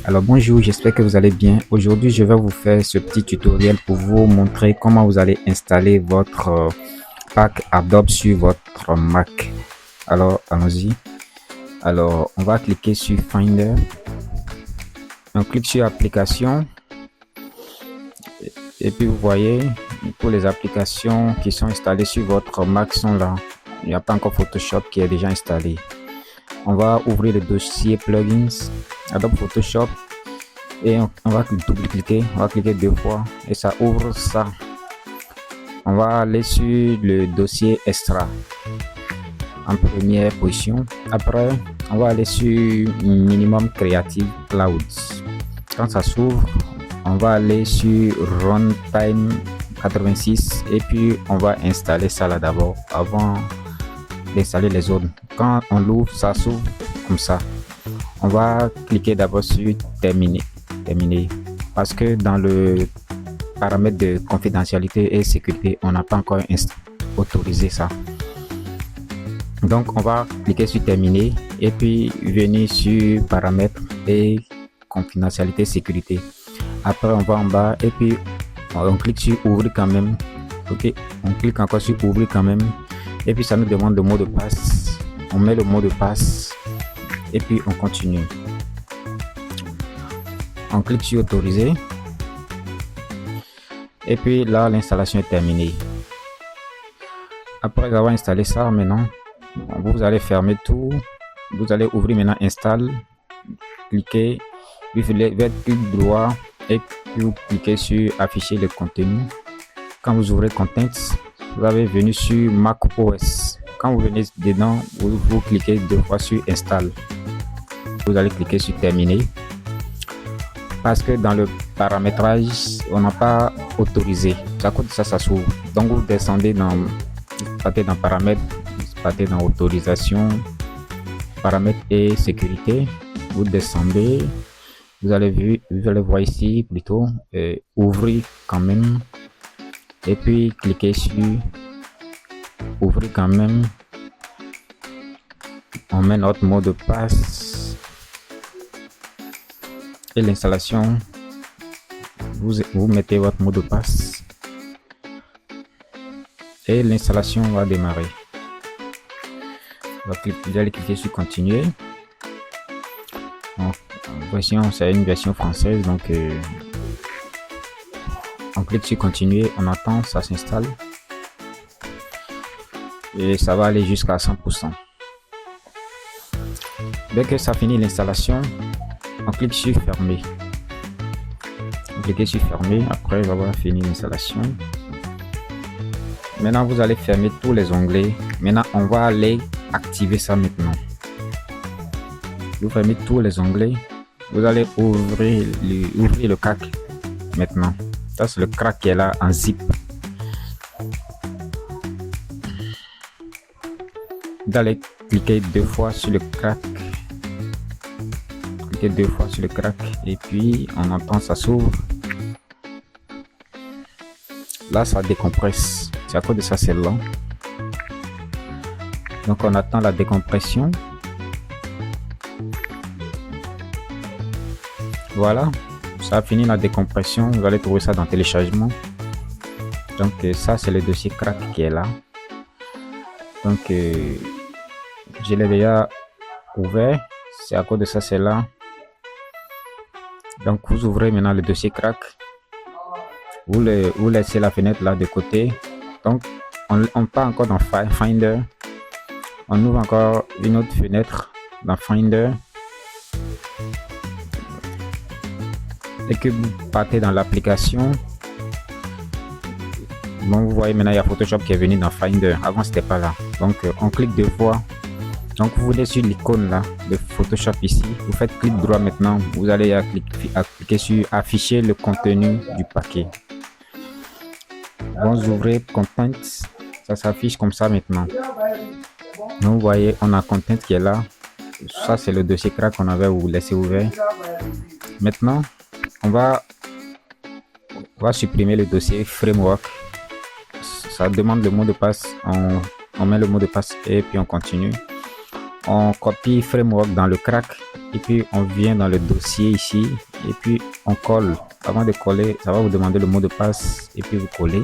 Alors bonjour, j'espère que vous allez bien. Aujourd'hui, je vais vous faire ce petit tutoriel pour vous montrer comment vous allez installer votre pack Adobe sur votre Mac. Alors, allons-y. Alors, on va cliquer sur Finder. On clique sur Applications. Et puis, vous voyez, pour les applications qui sont installées sur votre Mac sont là. Il n'y a pas encore Photoshop qui est déjà installé. On va ouvrir le dossier Plugins, Adobe Photoshop. Et on va double-cliquer, on va cliquer deux fois et ça ouvre ça. On va aller sur le dossier Extra en première position. Après, on va aller sur Minimum Creative Clouds. Quand ça s'ouvre, on va aller sur Runtime 86 et puis on va installer ça là d'abord avant d'installer les autres. Quand on l'ouvre, ça s'ouvre comme ça. On va cliquer d'abord sur Terminer parce que dans le paramètre de confidentialité et sécurité on n'a pas encore autorisé ça. Donc on va cliquer sur Terminer et puis venir sur paramètres et confidentialité sécurité. Après on va en bas et puis on clique sur ouvrir quand même. Ok, on clique encore sur ouvrir quand même et puis ça nous demande le mot de passe. On met le mot de passe et puis on continue. On clique sur autoriser et puis là l'installation est terminée. Après avoir installé ça, maintenant vous allez fermer tout, vous allez ouvrir maintenant install, cliquez, puis faites clic droit et puis vous cliquez sur afficher le contenu. Quand vous ouvrez Contents, vous allez venir sur Mac OS. Quand vous venez dedans, vous cliquez deux fois sur install, vous allez cliquer sur terminer parce que dans le paramétrage on n'a pas autorisé. À cause de ça, ça s'ouvre. Donc vous descendez dans paramètres, partez dans autorisation, paramètres et sécurité, vous descendez, vous allez voir ici plutôt ouvrir quand même et puis cliquez sur ouvrir quand même. On met notre mot de passe et l'installation, vous mettez votre mot de passe et l'installation va démarrer. Vous allez cliquer sur continuer. C'est une version française, donc on clique sur continuer, on attend, ça s'installe et ça va aller jusqu'à 100%. Dès que ça finit l'installation, on clique sur fermer. Vous cliquez sur fermer après avoir fini l'installation. Maintenant vous allez fermer tous les onglets. Maintenant on va aller activer ça maintenant. Vous fermez tous les onglets. Vous allez ouvrir le crack maintenant. Ça c'est le crack qui est là en zip. Vous allez cliquer deux fois sur le crack. Cliquez deux fois sur le crack et puis on entend ça s'ouvre. Là ça décompresse. C'est à cause de ça c'est lent. Donc on attend la décompression. Voilà, ça a fini la décompression. Vous allez trouver ça dans téléchargement. Donc ça c'est le dossier crack qui est là. Donc je l'ai déjà ouvert. C'est à cause de ça c'est là. Donc vous ouvrez maintenant le dossier crack. Vous laissez la fenêtre là de côté. Donc on part encore dans Finder. On ouvre encore une autre fenêtre dans Finder. Et que vous partez dans l'application. Bon, vous voyez maintenant il y a Photoshop qui est venu dans Finder. Avant c'était pas là. Donc on clique deux fois. Donc vous venez sur l'icône là de Photoshop ici. Vous faites clic droit maintenant. Vous allez cliquer sur afficher le contenu du paquet. Bon, vous ouvrez Content. Ça s'affiche comme ça maintenant. Donc vous voyez on a Content qui est là. Ça c'est le dossier crack qu'on avait laissé ouvert. Maintenant on va supprimer le dossier Framework. Ça demande le mot de passe. On met le mot de passe et puis on continue. On copie Framework dans le crack et puis on vient dans le dossier ici et puis on colle. Avant de coller, ça va vous demander le mot de passe et puis vous collez.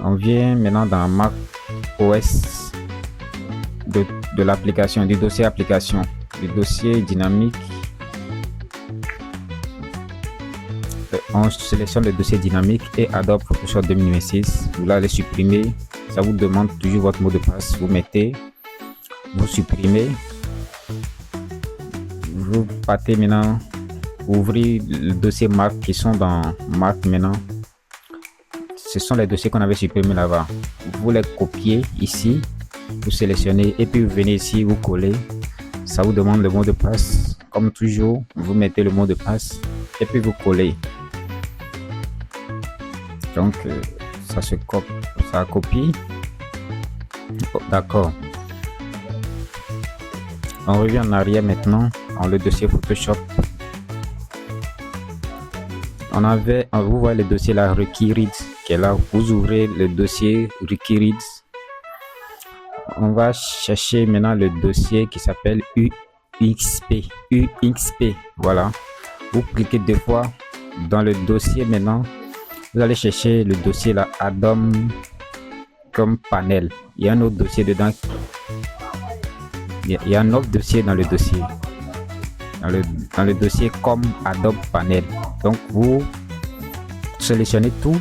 On vient maintenant dans Mac OS de l'application, du dossier application, du dossier dynamique. On sélectionne le dossier dynamique et Adobe Photoshop 2026. Vous allez supprimer. Ça vous demande toujours votre mot de passe. Vous mettez, vous supprimez. Vous partez maintenant, ouvrez le dossier Mac qui sont dans Mac maintenant. Ce sont les dossiers qu'on avait supprimés là-bas. Vous les copiez ici, vous sélectionnez et puis vous venez ici, vous collez. Ça vous demande le mot de passe. Comme toujours, vous mettez le mot de passe et puis vous collez. Donc, ça copie. Oh, d'accord. On revient en arrière maintenant dans le dossier Photoshop. Vous voyez le dossier là, Requirits, qui est là. Vous ouvrez le dossier Requirits. On va chercher maintenant le dossier qui s'appelle UXP. Voilà. Vous cliquez 2 fois dans le dossier maintenant. Vous allez chercher le dossier là, Addon comme panel. Il y a un autre dossier dedans. Il y a un autre dossier dans le dossier. Dans le dossier comme Adobe Panel. Donc vous sélectionnez tout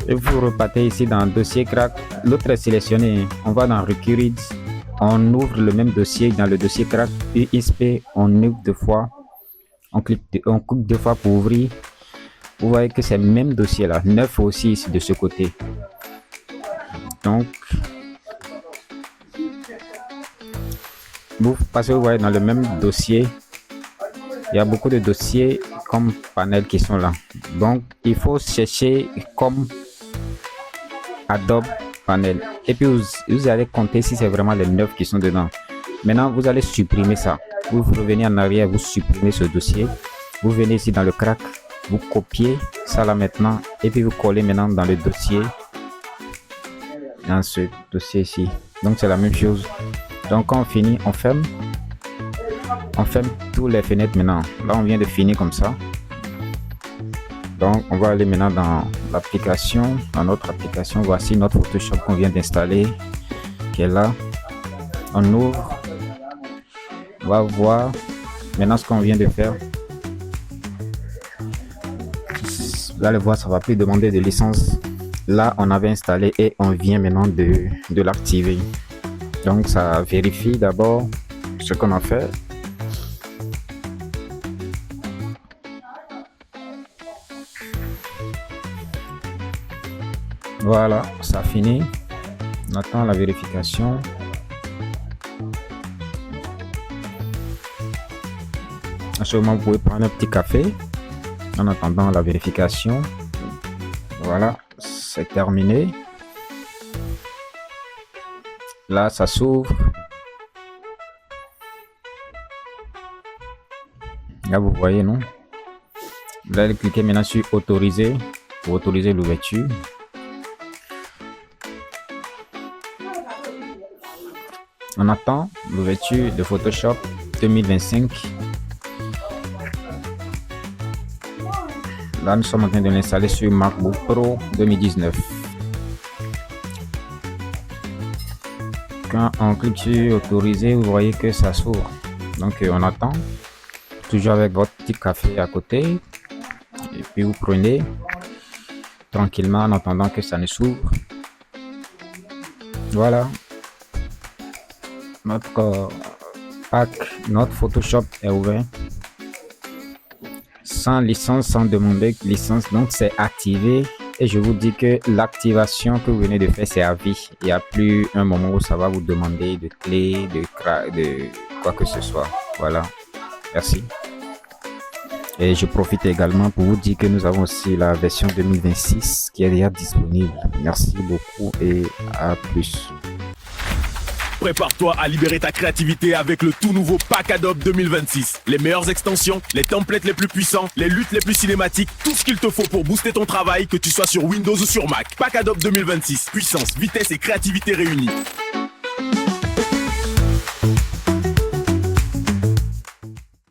et vous repartez ici dans le dossier crack. L'autre est sélectionné. On va dans Requirits. On ouvre le même dossier dans le dossier crack UXP. On ouvre 2 fois. On clique 2 fois pour ouvrir. Vous voyez que c'est le même dossier là. 9 aussi ici de ce côté. Donc parce que vous voyez dans le même dossier, il y a beaucoup de dossiers comme panel qui sont là. Donc il faut chercher comme Adobe Panel et puis vous allez compter si c'est vraiment les 9 qui sont dedans. Maintenant vous allez supprimer ça. Vous revenez en arrière, vous supprimez ce dossier. Vous venez ici dans le crack, vous copiez ça là maintenant et puis vous collez maintenant dans le dossier, dans ce dossier ici. Donc c'est la même chose. Donc quand on finit, on ferme toutes les fenêtres maintenant. Là on vient de finir comme ça. Donc on va aller maintenant dans l'application, dans notre application. Voici notre Photoshop qu'on vient d'installer, qui est là. On ouvre, on va voir maintenant ce qu'on vient de faire. Vous allez voir, ça va plus demander de licence. Là on avait installé et on vient maintenant de l'activer. Donc ça vérifie d'abord ce qu'on a fait. Voilà, ça finit. On attend la vérification. À ce moment, vous pouvez prendre un petit café en attendant la vérification. Voilà, c'est terminé. Là, ça s'ouvre. Là, vous voyez, non? Vous allez cliquer maintenant sur autoriser pour autoriser l'ouverture. On attend l'ouverture de Photoshop 2025. Là, nous sommes en train de l'installer sur MacBook Pro 2019. Quand on clique sur autoriser, vous voyez que ça s'ouvre. Donc on attend, toujours avec votre petit café à côté, et puis vous prenez tranquillement en attendant que ça ne s'ouvre. Voilà, notre pack, notre Photoshop est ouvert sans licence, sans demander licence. Donc c'est activé. Et je vous dis que l'activation que vous venez de faire, c'est à vie. Il n'y a plus un moment où ça va vous demander de clé, de quoi que ce soit. Voilà. Merci. Et je profite également pour vous dire que nous avons aussi la version 2026 qui est déjà disponible. Merci beaucoup et à plus. Prépare-toi à libérer ta créativité avec le tout nouveau Pack Adobe 2026. Les meilleures extensions, les templates les plus puissants, les luttes les plus cinématiques, tout ce qu'il te faut pour booster ton travail, que tu sois sur Windows ou sur Mac. Pack Adobe 2026, puissance, vitesse et créativité réunies.